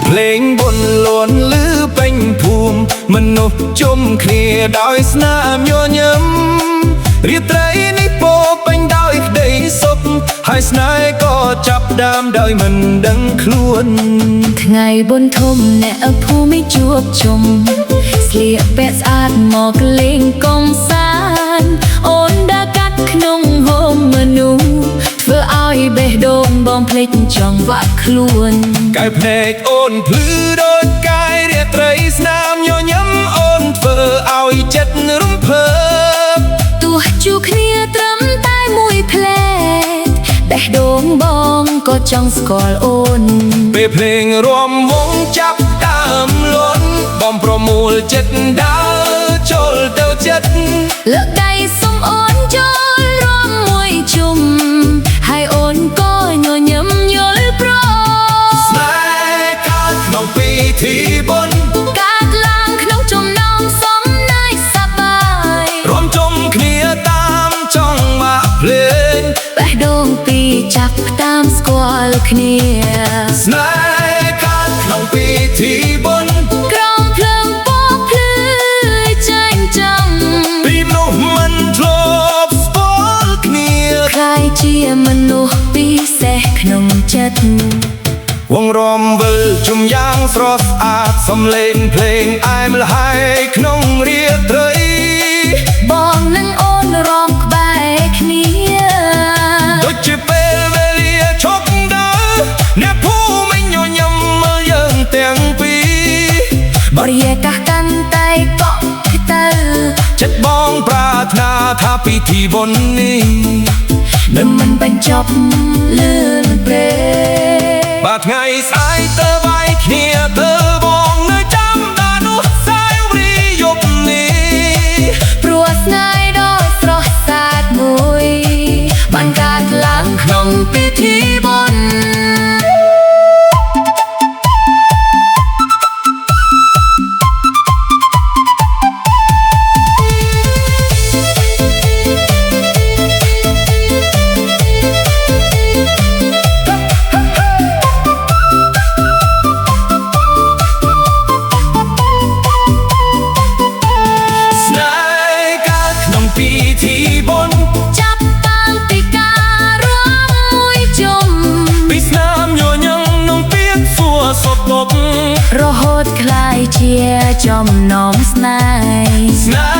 เพลงบนล้วนลือเป็นภูมิมนุษย์จุ่มเคลียดอยสนามโยนยำเรียบไตรนิโปเป็นดอยได้ศพให้สนายก็จับดามดอยมันดังคลวนថ្ងៃបុណ្យធំអ្នកឪភូមិជួបជុំស្លៀកពាក់ស្អាតមកលេងកំសាន្តអូនដើរកាត់ក្នុងហូមមនុស្សធ្វើឲ្យបេះដូងបងភ្លេចចង់វាក់ខ្លួនកាយភ្នែកអូនភ្លឺដូចកាយរាត្រីស្នាមញញឹមអូនធ្វើឲ្យចិត្តរំភើបទោះជួបគ្នាត្រឹមតែមួយភ្លែតបេះដូងបងក៏ចង់ស្គាល់អូនពេលភ្លេងរួមវងចាប់តាមលន់បំប្រមូលចិត្តដើរចូលទៅចិត្តលើកដៃសុំអូនចូលរួមមួយជុំហើយអូនក៏ញញឹមយល់ព្រមស្នេហ៍កើតក្នុងពិធីបុណ្យកើតឡើងក្នុងចំណោមសំណាយសប្បាយរួមជុំគ្នាតាមចង់មកភ្លេងបេះដូងពីរចាប់តាមស្គាល់គ្នាស្នេហ៍កើតក្នុងពិធីបុណ្យក្រោមភ្លើងពណ៌ភ្លឺចែងចាំពីនោះមិនធ្លាប់ស្គាល់គ្នាใครជាមនុស្សពិសេសក្នុងចិត្តវងរំវិលជុំយ៉ាងស្រស់ស្អាតសំឡេងភ្លេងអែមល្ហើយក្នុងរាត្រីបងនិងអូនร้องក្បែរគ្នាដូចជាពេលវេលាឈប់ដើរអ្នកភូមិញញឹមមើលយើងទាំងពីរបរិយាកាសកាន់តែកក់ទៅចិត្តបងប្រាថ្នាថាពិធីបុណ្យនេះនឹងមិនបញ្ចប់លឿនព្រេបាទថ្ងៃស្អែកទៅវាយគ្នាទៅបងនៅចាំដល់នោះសាយរីយប់នេះព្រោះស្នេហ៍ដ៏ស្រស់ស្អាតមួយបានកើតឡើងក្នុងពិធីបុណ្យពិធីបុណ្យចាប់តាំងពីការរួមមួយជុំពីស្នាមញញឹមនឹងពាក្យសួរសពតបរហូតក្លាយជាចំណងស្នេហ៍